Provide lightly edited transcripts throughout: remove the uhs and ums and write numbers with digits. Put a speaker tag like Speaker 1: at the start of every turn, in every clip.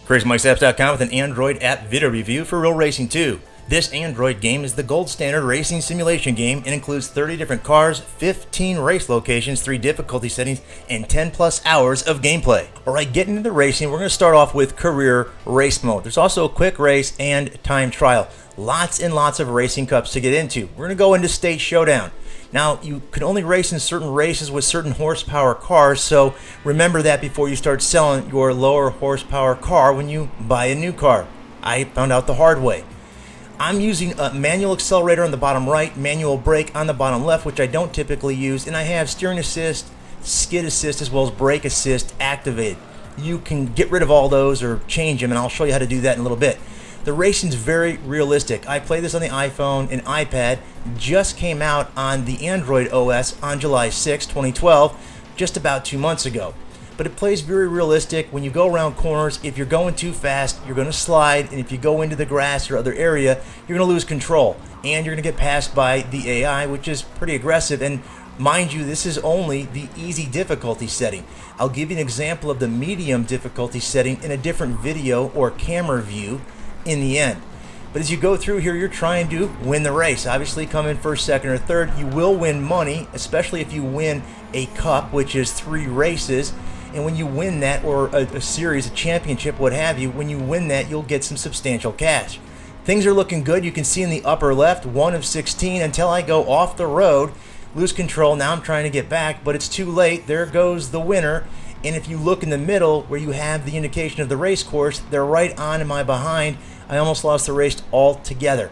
Speaker 1: CrazyMikesapps.com with an Android app video review for Real Racing 2. This Android game is the gold standard racing simulation game and includes 30 different cars, 15 race locations, 3 difficulty settings, and 10 plus hours of gameplay. Alright, getting into the racing, we're going to start off with career race mode. There's also a quick race and time trial. Lots and lots of racing cups to get into. We're going to go into state showdown. Now, you can only race in certain races with certain horsepower cars, so remember that before you start selling your lower horsepower car when you buy a new car. I found out the hard way. I'm using a manual accelerator on the bottom right, manual brake on the bottom left, which I don't typically use, and I have steering assist, skid assist, as well as brake assist activated. You can get rid of all those or change them, and I'll show you how to do that in a little bit. The racing's very realistic. I play this on the iPhone and iPad. Just came out on the Android OS on July 6, 2012, just about 2 months ago. But it plays very realistic. When you go around corners, if you're going too fast, you're going to slide, and if you go into the grass or other area, you're going to lose control, and you're going to get passed by the AI, which is pretty aggressive. And mind you, this is only the easy difficulty setting. I'll give you an example of the medium difficulty setting in a different video or camera view in the end. But as you go through here, you're trying to win the race. Obviously, come in first, second, or third. You will win money, especially if you win a cup, which is 3 races. And when you win that, or a series, a championship, what have you, when you win that, you'll get some substantial cash. Things are looking good. You can see in the upper left, 1 of 16 until I go off the road, lose control. Now I'm trying to get back, but it's too late. There goes the winner. And if you look in the middle where you have the indication of the race course, they're right on in my behind. I almost lost the race altogether.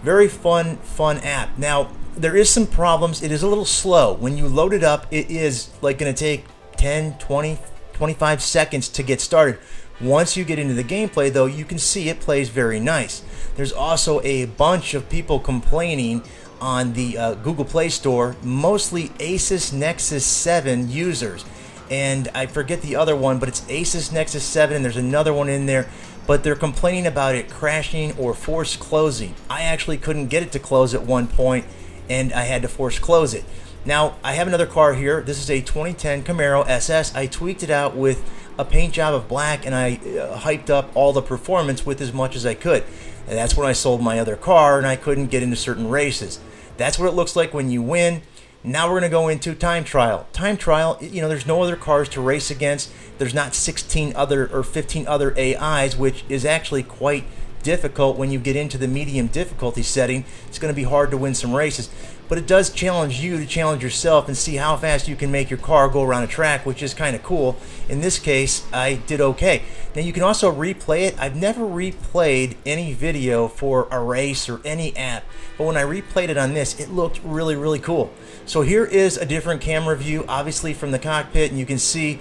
Speaker 1: Very fun app. Now, there is some problems. It is a little slow. When you load it up, it is like going to take 10, 20, 25 seconds to get started. Once you get into the gameplay, though, you can see it plays very nice. There's also a bunch of people complaining on the Google Play Store, mostly Asus Nexus 7 users. And I forget the other one, but it's Asus Nexus 7, and there's another one in there. But they're complaining about it crashing or force closing. I actually couldn't get it to close at one point, and I had to force close it. Now, I have another car here. This is a 2010 Camaro SS. I tweaked it out with a paint job of black, and I hyped up all the performance with as much as I could. And that's when I sold my other car, and I couldn't get into certain races. That's what it looks like when you win. Now we're going to go into time trial. Time trial, there's no other cars to race against. There's not 16 other or 15 other AIs, which is actually quite difficult when you get into the medium difficulty setting. It's going to be hard to win some races, but it does challenge you to challenge yourself and see how fast you can make your car go around a track, which is kind of cool. In this case, I did okay. Now you can also replay it. I've never replayed any video for a race or any app, but when I replayed it on this, it looked really cool. So here is a different camera view, obviously from the cockpit, and you can see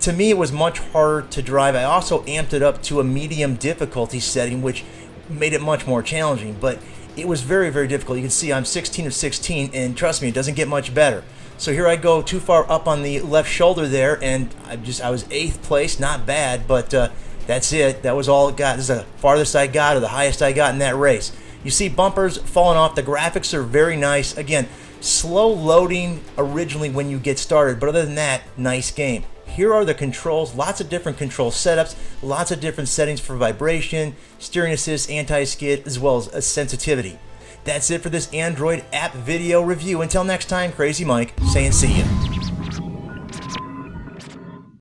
Speaker 1: to me it was much harder to drive. I also amped it up to a medium difficulty setting, which made it mumuch more challenging, but it was very difficult. You can see I'm 16 of 16, and trust me, it doesn't get much better. So here I go too far up on the left shoulder there, and I was 8th place, not bad, but that's it. That was all it got. This is the farthest I got, or the highest I got in that race. You see bumpers falling off. The graphics are very nice. Again, slow loading originally when you get started, but other than that, nice game. Here are the controls, lots of different control setups, lots of different settings for vibration, steering assist, anti-skid, as well as a sensitivity. That's it for this Android app video review. Until next time, Crazy Mike saying see ya.